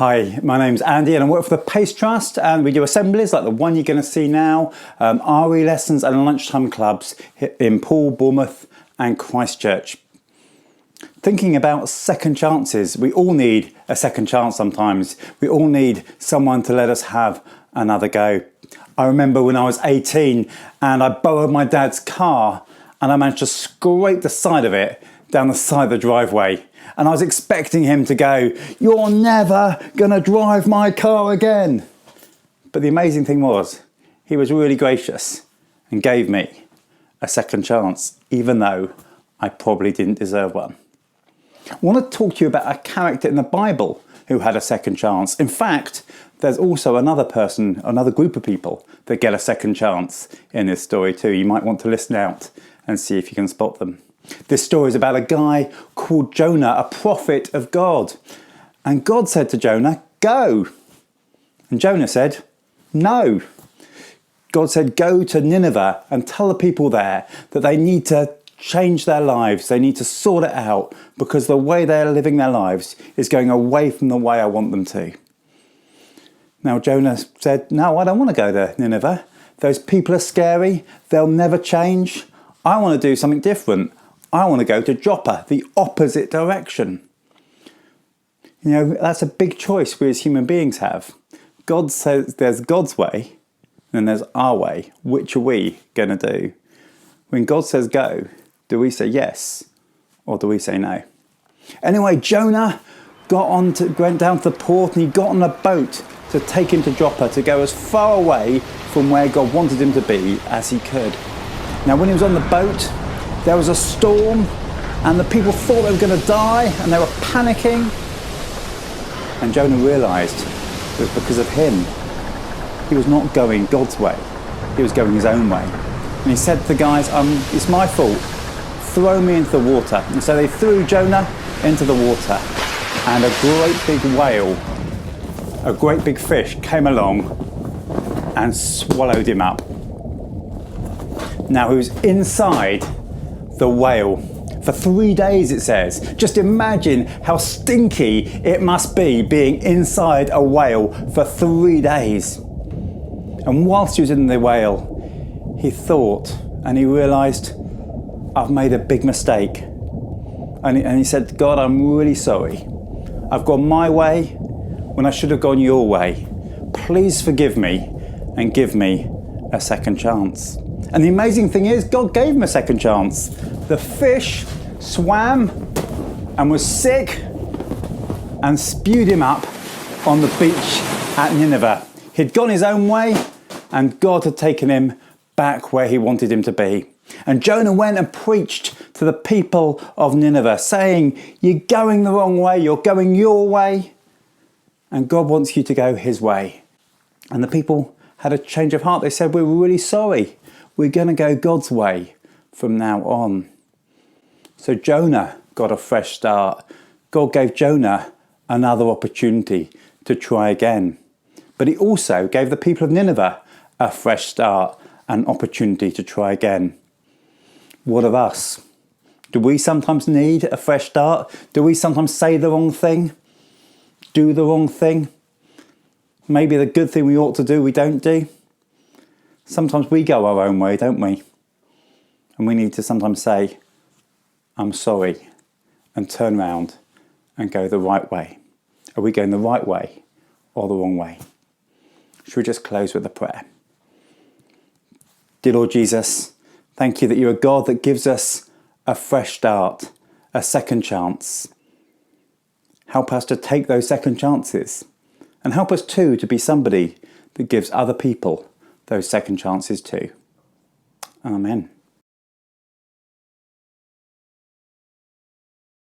Hi, my name's Andy and I work for the Pace Trust, and we do assemblies like the one you're going to see now, RE lessons and lunchtime clubs in Poole, Bournemouth and Christchurch. Thinking about second chances, we all need a second chance sometimes. We all need someone to let us have another go. I remember when I was 18 and I borrowed my dad's car and I managed to scrape the side of it down the side of the driveway. And I was expecting him to go, "You're never gonna drive my car again." But the amazing thing was, he was really gracious and gave me a second chance, even though I probably didn't deserve one. I want to talk to you about a character in the Bible who had a second chance. In fact, there's also another group of people that get a second chance in this story too. You might want to listen out and see if you can spot them. This story is about a guy called Jonah, a prophet of God. And God said to Jonah, "Go." And Jonah said, "No." God said, "Go to Nineveh and tell the people there that they need to change their lives. They need to sort it out because the way they're living their lives is going away from the way I want them to." Now Jonah said, "No, I don't want to go to Nineveh. Those people are scary. They'll never change. I want to do something different. I want to go to Joppa, the opposite direction." You know, that's a big choice we as human beings have. God says there's God's way and there's our way. Which are we going to do? When God says go, do we say yes or do we say no? Anyway, Jonah went down to the port and he got on a boat to take him to Joppa, to go as far away from where God wanted him to be as he could. Now, when he was on the boat, there was a storm and the people thought they were going to die and they were panicking. And Jonah realised it was because of him. He was not going God's way. He was going his own way. And he said to the guys, "It's my fault. Throw me into the water." And so they threw Jonah into the water. And a great big whale, a great big fish came along and swallowed him up. Now he was inside the whale for 3 days, it says. Just imagine how stinky it must be being inside a whale for 3 days. And whilst he was in the whale, he thought and he realised, "I've made a big mistake." And he said, "God, I'm really sorry. I've gone my way when I should have gone your way. Please forgive me and give me a second chance." And the amazing thing is, God gave him a second chance. The fish swam and was sick and spewed him up on the beach at Nineveh. He'd gone his own way and God had taken him back where he wanted him to be. And Jonah went and preached to the people of Nineveh, saying, "You're going the wrong way, you're going your way, and God wants you to go his way." And the people had a change of heart. They said, "We're really sorry. We're going to go God's way from now on." So Jonah got a fresh start. God gave Jonah another opportunity to try again. But he also gave the people of Nineveh a fresh start, an opportunity to try again. What of us? Do we sometimes need a fresh start? Do we sometimes say the wrong thing? Do the wrong thing? Maybe the good thing we ought to do, we don't do? Sometimes we go our own way, don't we? And we need to sometimes say, "I'm sorry," and turn round and go the right way. Are we going the right way or the wrong way? Should we just close with a prayer? Dear Lord Jesus, thank you that you're a God that gives us a fresh start, a second chance. Help us to take those second chances and help us too to be somebody that gives other people those second chances too. Amen.